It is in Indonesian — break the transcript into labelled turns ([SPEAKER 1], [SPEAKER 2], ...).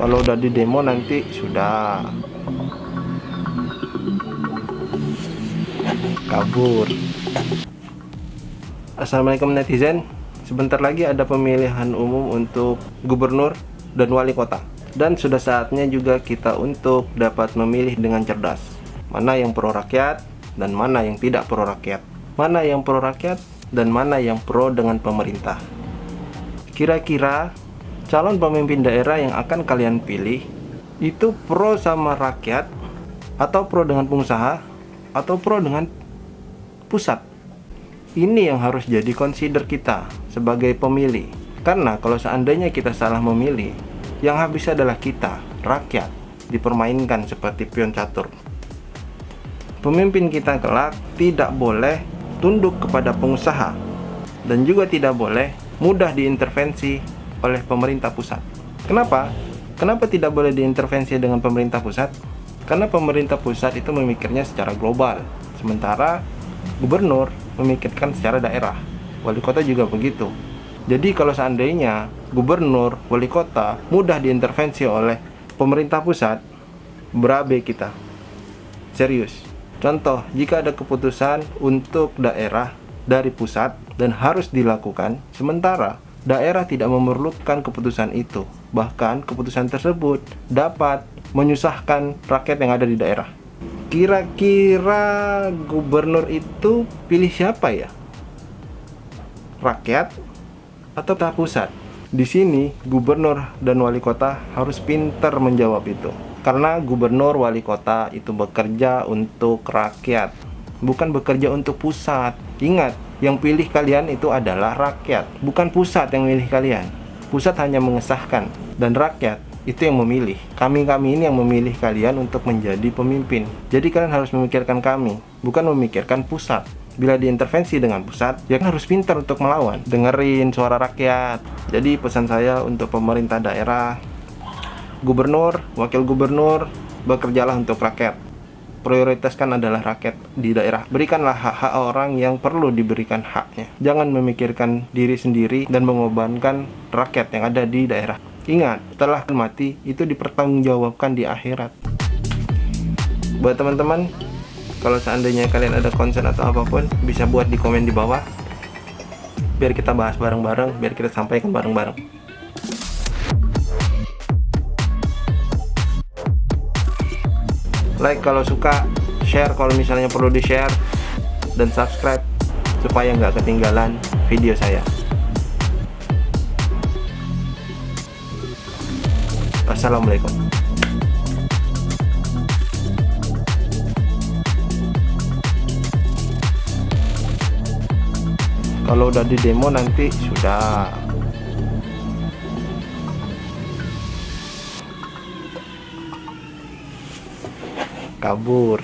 [SPEAKER 1] Kalau udah di demo nanti sudah kabur. Assalamualaikum netizen. Sebentar lagi ada pemilihan umum untuk gubernur dan wali kota. Dan sudah saatnya juga kita untuk dapat memilih dengan cerdas. Mana yang pro rakyat dan mana yang tidak pro rakyat. Mana yang pro rakyat dan mana yang pro dengan pemerintah. Kira-kira calon pemimpin daerah yang akan kalian pilih itu pro sama rakyat atau pro dengan pengusaha atau pro dengan pusat? Ini yang harus jadi consider kita sebagai pemilih. Karena kalau seandainya kita salah memilih, yang habis adalah kita, rakyat, dipermainkan seperti pion catur. Pemimpin kita kelak tidak boleh tunduk kepada pengusaha dan juga tidak boleh mudah diintervensi oleh pemerintah pusat. Kenapa? Kenapa tidak boleh diintervensi dengan pemerintah pusat? Karena pemerintah pusat itu memikirnya secara global, sementara gubernur memikirkan secara daerah. Wali kota juga begitu. Jadi kalau seandainya gubernur, wali kota mudah diintervensi oleh pemerintah pusat, berabe kita. Serius. Contoh, jika ada keputusan untuk daerah dari pusat dan harus dilakukan, sementara daerah tidak memerlukan keputusan itu. Bahkan keputusan tersebut dapat menyusahkan rakyat yang ada di daerah. Kira-kira gubernur itu pilih siapa ya? Rakyat atau pusat? Di sini gubernur dan wali kota harus pintar menjawab itu. Karena gubernur wali kota itu bekerja untuk rakyat, bukan bekerja untuk pusat. Ingat, yang pilih kalian itu adalah rakyat, bukan pusat yang memilih kalian. Pusat hanya mengesahkan, dan rakyat itu yang memilih. Kami ini yang memilih kalian untuk menjadi pemimpin. Jadi kalian harus memikirkan kami, bukan memikirkan pusat. Bila diintervensi dengan pusat, ya kan harus pintar untuk melawan. Dengerin suara rakyat. Jadi pesan saya untuk pemerintah daerah, gubernur, wakil gubernur, bekerjalah untuk rakyat. Prioritaskan adalah rakyat di daerah. Berikanlah hak-hak orang yang perlu diberikan haknya. Jangan memikirkan diri sendiri dan mengorbankan rakyat yang ada di daerah. Ingat, setelah mati itu dipertanggungjawabkan di akhirat. Buat teman-teman, kalau seandainya kalian ada concern atau apapun, bisa buat di komen di bawah. Biar kita bahas bareng-bareng, biar kita sampaikan bareng-bareng. Like kalau suka, share kalau misalnya perlu di-share, dan subscribe supaya nggak ketinggalan video saya. Assalamualaikum. Kalau udah di demo nanti sudah kabur.